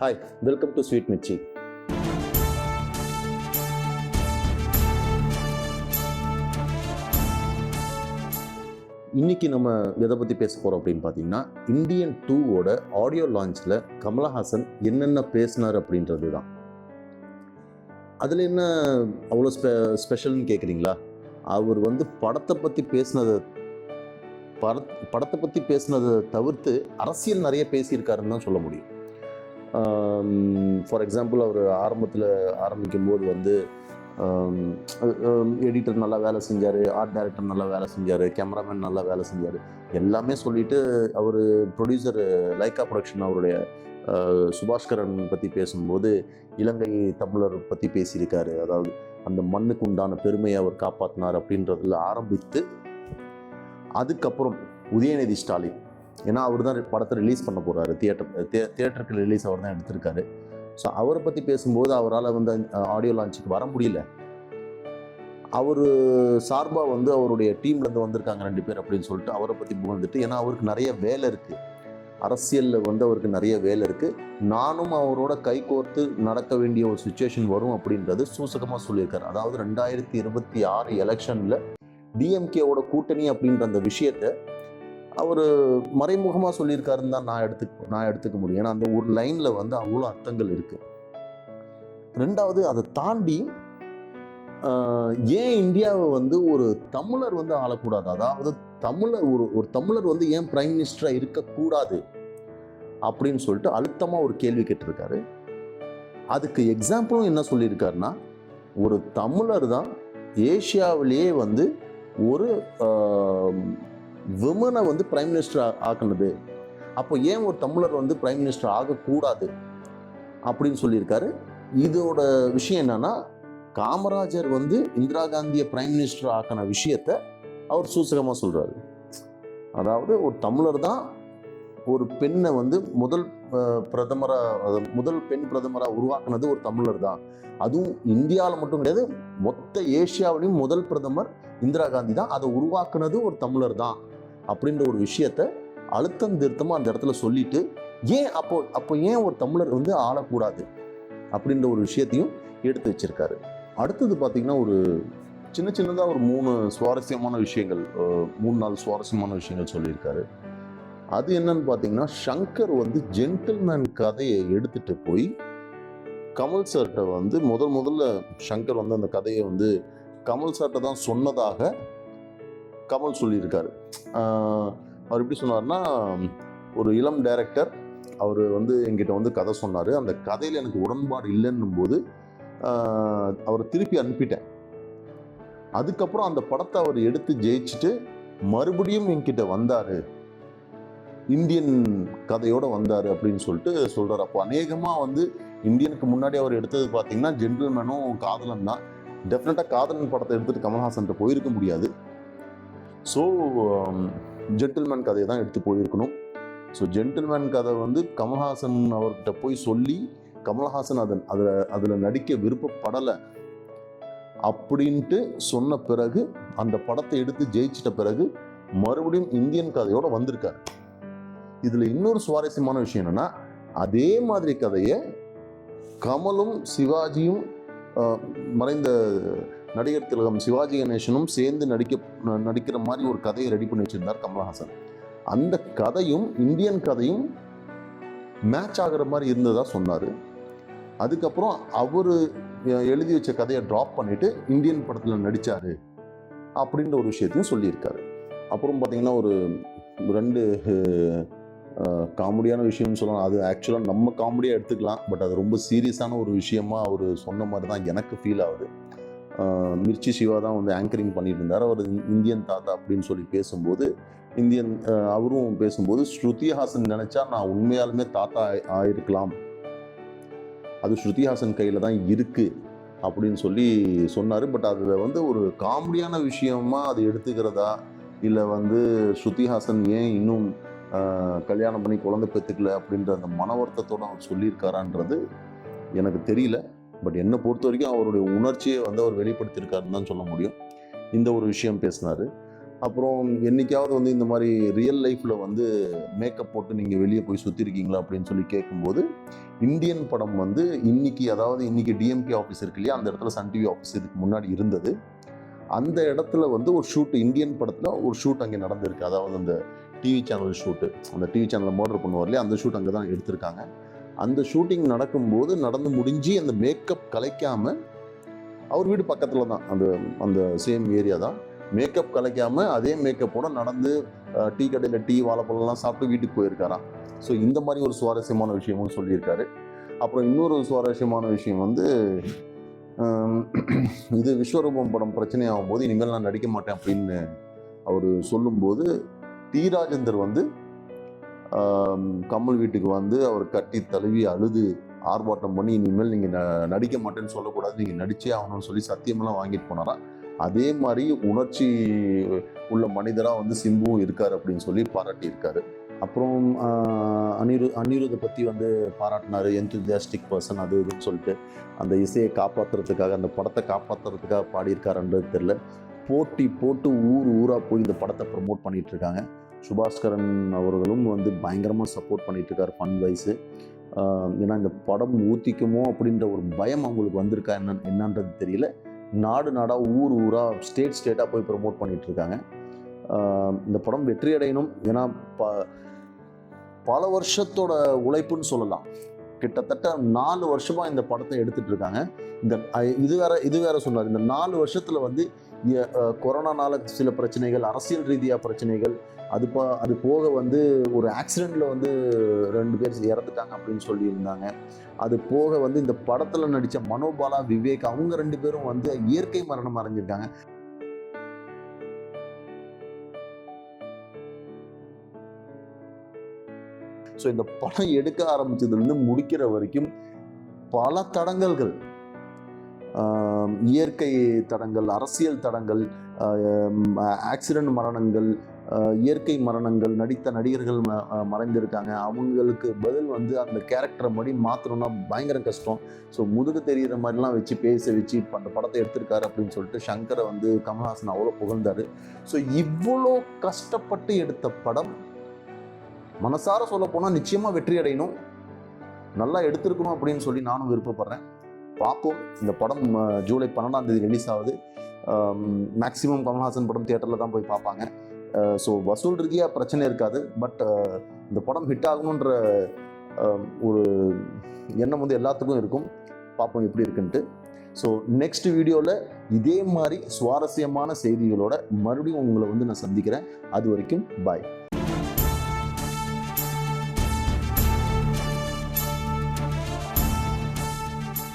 Hi, welcome to sweet Mirchi. இன்னைக்கு நம்ம எதை பற்றி பேச போகிறோம் அப்படின்னு பார்த்தீங்கன்னா, இந்தியன் 2வோட ஆடியோ லான்ச்சில் கமலஹாசன் என்னென்ன பேசினார் அப்படின்றது தான். அதில் என்ன அவ்வளோ ஸ்பெஷல்னு கேட்குறீங்களா? அவர் படத்தை பற்றி பேசினதை தவிர்த்து அரசியல் நிறைய பேசியிருக்காருன்னு தான் சொல்ல முடியும். ஃபார் எக்ஸாம்பிள், அவர் ஆரம்பிக்கும் போது எடிட்டர் நல்லா வேலை செஞ்சார், ஆர்ட் டைரக்டர் நல்லா வேலை செஞ்சார், கேமராமேன் நல்லா வேலை செஞ்சார், எல்லாமே சொல்லிட்டு அவர் ப்ரொடியூசர் லைக்கா ப்ரொடக்ஷன் அவருடைய சுபாஷ்கரன் பற்றி பேசும்போது இலங்கை தமிழர் பற்றி பேசியிருக்காரு. அதாவது அந்த மண்ணுக்கு உண்டான பெருமையை அவர் காப்பாற்றினார் அப்படின்றதுல ஆரம்பித்து, அதுக்கப்புறம் உதயநிதி ஸ்டாலின், ஏன்னா அவர் தான் படத்தை ரிலீஸ் பண்ண போகிறாரு, தியேட்டருக்கு ரிலீஸ் அவர் தான் எடுத்திருக்காரு. ஸோ அவரை பற்றி பேசும்போது அவரால் ஆடியோ லான்ச்சுக்கு வர முடியல. அவர் சார்பாக அவருடைய டீம்லேருந்து வந்திருக்காங்க 2 பேர் அப்படின்னு சொல்லிட்டு அவரை பற்றி புகழ்ந்துட்டு, ஏன்னா அவருக்கு நிறைய வேலை இருக்குது, அரசியலில் அவருக்கு நிறைய வேலை இருக்குது, நானும் அவரோட கைகோர்த்து நடக்க வேண்டிய ஒரு சுச்சுவேஷன் வரும் அப்படின்றது சூசகமாக சொல்லியிருக்காரு. அதாவது 2026 எலெக்ஷனில் டிஎம்கேவோட கூட்டணி அப்படின்ற அந்த விஷயத்தை அவர் மறைமுகமாக சொல்லியிருக்காருன்னு தான் நான் எடுத்துக்க முடியும். ஏன்னா அந்த ஒரு லைனில் அவ்வளோ அர்த்தங்கள் இருக்குது. ரெண்டாவது, அதை தாண்டி ஏன் இந்தியாவை ஒரு தமிழர் ஆளக்கூடாது, அதாவது ஒரு தமிழர் ஏன் பிரைம் மினிஸ்டராக இருக்கக்கூடாது அப்படின்னு சொல்லிட்டு அழுத்தமாக ஒரு கேள்வி கேட்டிருக்காரு. அதுக்கு எக்ஸாம்பிளும் என்ன சொல்லியிருக்காருன்னா, ஒரு தமிழர் தான் ஏஷியாவிலேயே ஒரு விமனை பிரைம் மினிஸ்டர் ஆக்குனது, அப்போ ஏன் ஒரு தமிழர் பிரைம் மினிஸ்டர் ஆகக்கூடாது அப்படின்னு சொல்லியிருக்காரு. இதோட விஷயம் என்னன்னா, காமராஜர் இந்திரா காந்தியை பிரைம் மினிஸ்டர் ஆக்கின விஷயத்த அவர் சூசகமாக சொல்றாரு. அதாவது ஒரு தமிழர் தான் ஒரு பெண்ணை முதல் பெண் பிரதமராக உருவாக்குனது ஒரு தமிழர் தான். அதுவும் இந்தியாவில் மட்டும் கிடையாது, மொத்த ஏஷியாவிலையும் முதல் பிரதமர் இந்திரா காந்தி தான், அதை உருவாக்குனது ஒரு தமிழர் தான் அப்படின்ற ஒரு விஷயத்த அழுத்தம் திருத்தமாக அந்த இடத்துல சொல்லிட்டு, ஏன் அப்போ ஏன் ஒரு தமிழர் ஆளக்கூடாது அப்படின்ற ஒரு விஷயத்தையும் எடுத்து வச்சிருக்காரு. அடுத்தது பார்த்தீங்கன்னா, ஒரு சின்னதாக ஒரு 3 சுவாரஸ்யமான விஷயங்கள், 3-4 சுவாரஸ்யமான விஷயங்கள் சொல்லியிருக்காரு. அது என்னன்னு பார்த்தீங்கன்னா, ஷங்கர் ஜென்டில்மேன் கதையை எடுத்துட்டு போய் கமல் சார்கிட்ட முதல்ல ஷங்கர் அந்த கதையை கமல் சார்கிட்ட தான் சொன்னதாக கமல் சொல்லியிருக்காரு. அவர் எப்படி சொன்னார்னா, ஒரு இளம் டைரக்டர் அவர் என்கிட்ட கதை சொன்னார், அந்த கதையில் எனக்கு உடன்பாடு இல்லைன்னும் போது அவரை திருப்பி அனுப்பிட்டேன். அதுக்கப்புறம் அந்த படத்தை அவர் எடுத்து ஜெயிச்சுட்டு மறுபடியும் என்கிட்ட வந்தார், இந்தியன் கதையோட வந்தார் அப்படின்னு சொல்லிட்டு சொல்கிறார். அப்போ அநேகமாக இந்தியனுக்கு முன்னாடி அவர் எடுத்தது பார்த்தீங்கன்னா ஜென்டில்மேனும் காதலன் தான். டெஃபினட்டாக காதலன் படத்தை எடுத்துகிட்டு கமல்ஹாசன்கிட்ட போயிருக்க முடியாது. ஸோ ஜென்டில்மேன் கதையை தான் எடுத்து போயிருக்கணும். ஸோ ஜென்டில்மேன் கதை கமல்ஹாசன் அவர்கிட்ட போய் சொல்லி கமல்ஹாசன் அதில் நடிக்க விருப்பப்படலை அப்படின்ட்டு சொன்ன பிறகு, அந்த படத்தை எடுத்து ஜெயிச்சிட்ட பிறகு மறுபடியும் இந்தியன் கதையோட வந்திருக்காரு. இதில் இன்னொரு சுவாரஸ்யமான விஷயம் என்னன்னா, அதே மாதிரி கதையை கமலும் சிவாஜியும் மறைந்த நடிகர் திலகம் சிவாஜி கணேசனும் சேர்ந்து நடிக்கிற மாதிரி ஒரு கதையை ரெடி பண்ணி வச்சிருந்தார் கமல்ஹாசன். அந்த கதையும் இந்தியன் கதையும் மேட்ச் ஆகிற மாதிரி இருந்ததா சொன்னார். அதுக்கப்புறம் அவர் எழுதி வச்ச கதையை ட்ராப் பண்ணிட்டு இந்தியன் படத்தில் நடித்தார் அப்படின்ற ஒரு விஷயத்தையும் சொல்லியிருக்காரு. அப்புறம் பார்த்தீங்கன்னா, ஒரு 2 காமெடியான விஷயம்னு சொல்லலாம். அது ஆக்சுவலாக நம்ம காமெடியாக எடுத்துக்கலாம், பட் அது ரொம்ப சீரியஸான ஒரு விஷயமா அவர் சொன்ன மாதிரி தான் எனக்கு ஃபீல் ஆகுது. மிர்ச்சி சிவா தான் ஆங்கரிங் பண்ணிட்டு இருந்தார். அவர் இந்தியன் தாத்தா அப்படின்னு சொல்லி பேசும்போது, அவரும் பேசும்போது, ஸ்ருதிஹாசன் நினைச்சா நான் உண்மையாலுமே தாத்தா ஆயிருக்கலாம், அது ஸ்ருதிஹாசன் கையில் தான் இருக்கு அப்படின்னு சொல்லி சொன்னார். பட் அதில் ஒரு காமெடியான விஷயமா அது எடுத்துக்கிறதா, இல்லை ஸ்ருதிஹாசன் ஏன் இன்னும் கல்யாணம் பண்ணி குழந்தை பெற்றுக்கல அப்படின்ற அந்த மன வருத்தத்தோடு அவர் சொல்லியிருக்காரான்றது எனக்கு தெரியல. பட் என்னை பொறுத்த வரைக்கும் அவருடைய உணர்ச்சியை அவர் வெளிப்படுத்தியிருக்காருன்னு தான் சொல்ல முடியும். இந்த ஒரு விஷயம் பேசினார். அப்புறம் என்னைக்காவது வந்து இந்த மாதிரி ரியல் லைஃப்பில் வந்து மேக்கப் போட்டு நீங்கள் வெளியே போய் சுற்றிருக்கீங்களா அப்படின்னு சொல்லி கேட்கும்போது, இந்தியன் படம் வந்து இன்னைக்கு டிஎம்கே ஆஃபீஸ் இருக்கு இல்லையா, அந்த இடத்துல சன் டிவி ஆஃபீஸ் இதுக்கு முன்னாடி இருந்தது. அந்த இடத்துல வந்து ஒரு ஷூட், இந்தியன் படத்தில் ஒரு ஷூட் அங்கே நடந்திருக்கு. அதாவது அந்த டிவி சேனல் ஷூட்டு, அந்த டிவி சேனலில் மர்டர் பண்ணுவார் இல்லையா, அந்த ஷூட் அங்கே தான் எடுத்திருக்காங்க. அந்த ஷூட்டிங் நடக்கும்போது நடந்து முடிஞ்சு அந்த மேக்கப் கலைக்காமல், அவர் வீடு பக்கத்தில் தான், அந்த சேம் ஏரியா தான், மேக்கப் கலைக்காமல் அதே மேக்கப்போட நடந்து டீ கடையில் டீ வாழைப்பழம்லாம் சாப்பிட்டு வீட்டுக்கு போயிருக்காராம். ஸோ இந்த மாதிரி ஒரு சுவாரஸ்யமான விஷயமும் சொல்லியிருக்காரு. அப்புறம் இன்னொரு சுவாரஸ்யமான விஷயம் வந்து, இது விஸ்வரூபம் படம் பிரச்சனையாகும் போது இனிமேல் நான் நடிக்க மாட்டேன் அப்படின்னு அவர் சொல்லும்போது, டி ராஜேந்தர் வந்து கமல் வீட்டுக்கு வந்து அவர் கட்டி தழுவி அழுது ஆர்ப்பாட்டம் பண்ணி, இனிமேல் நீங்கள் நடிக்க மாட்டேன்னு சொல்லக்கூடாது, நீங்கள் நடிச்சே ஆகணும்னு சொல்லி சத்தியமெல்லாம் வாங்கிட்டு போனாராம். அதே மாதிரி உணர்ச்சி உள்ள மனிதராக வந்து சிம்புவும் இருக்கார் அப்படின்னு சொல்லி பாராட்டியிருக்காரு. அப்புறம் அனிருத்தை பற்றி வந்து பாராட்டினார், என்தூசியாஸ்டிக் பர்சன் அது இதுன்னு சொல்லிட்டு. அந்த இசையை காப்பாற்றுறதுக்காக, அந்த படத்தை காப்பாற்றுறதுக்காக பாடியிருக்காருன்றது தெரியல. போட்டு ஊராக போய் இந்த படத்தை ப்ரமோட் பண்ணிகிட்டு இருக்காங்க. சுபாஸ்கரன் அவர்களும் வந்து பயங்கரமாக சப்போர்ட் பண்ணிகிட்டு இருக்காரு ஃபன் வைஸு. ஏன்னா இந்த படம் ஊற்றிக்குமோ அப்படின்ற ஒரு பயம் அவங்களுக்கு வந்திருக்கா என்னன்றது தெரியல. நாடாக ஊராக ஸ்டேட்டாக போய் ப்ரமோட் பண்ணிகிட்டு இருக்காங்க. இந்த படம் வெற்றி அடையணும். ஏன்னா பல வருஷத்தோட உழைப்புன்னு சொல்லலாம். கிட்டத்தட்ட 4 வருஷமாக இந்த படத்தை எடுத்துகிட்டு இருக்காங்க. இது வேற சொன்னார், இந்த 4 வருஷத்தில் வந்து கொரோனானால சில பிரச்சனைகள், அரசியல் ரீதியாக பிரச்சனைகள், அது போக வந்து ஒரு ஆக்சிடெண்ட்டில் வந்து 2 பேர் இறந்துட்டாங்க அப்படின்னு சொல்லியிருந்தாங்க. அது போக வந்து இந்த படத்தில் நடித்த மனோபாலா, விவேக், அவங்க 2 பேரும் வந்து இயற்கை மரணம் அடைஞ்சிருக்காங்க. ஸோ இந்த படம் எடுக்க ஆரம்பிச்சதுலேருந்து முடிக்கிற வரைக்கும் பல தடங்கல்கள், இயற்கை தடங்கள், அரசியல் தடங்கள், ஆக்சிடென்ட் மரணங்கள், இயற்கை மரணங்கள், நடித்த நடிகர்கள் மறைந்திருக்காங்க. அவங்களுக்கு பதில் வந்து அந்த கேரக்டரை மறுபடி மாற்றணும்னா பயங்கர கஷ்டம். ஸோ முதுகு தெரிகிற மாதிரிலாம் வச்சு அந்த படத்தை எடுத்திருக்காரு அப்படின்னு சொல்லிட்டு சங்கரை வந்து கமல்ஹாசன் அவ்வளோ புகழ்ந்தார். ஸோ இவ்வளோ கஷ்டப்பட்டு எடுத்த படம் மனசார சொல்ல போனால் நிச்சயமாக வெற்றி அடையணும், நல்லா எடுத்திருக்கணும் அப்படின்னு சொல்லி நானும் விருப்பப்படுறேன். பார்ப்போம். இந்த படம் ஜூலை 12ஆம் தேதி ரிலீஸ் ஆகுது. மேக்ஸிமம் கமல்ஹாசன் படம் தியேட்டரில் தான் போய் பார்ப்பாங்க. ஸோ வசூல் ரீதியாக பிரச்சனை இருக்காது. பட் இந்த படம் ஹிட் ஆகணுன்ற ஒரு எண்ணம் வந்து எல்லாத்துக்கும் இருக்கும். பார்ப்போம் எப்படி இருக்குன்ட்டு. ஸோ நெக்ஸ்ட் வீடியோவில் இதே மாதிரி சுவாரஸ்யமான செய்திகளோட மறுபடியும் உங்களை வந்து நான் சந்திக்கிறேன். அது வரைக்கும் பாய்.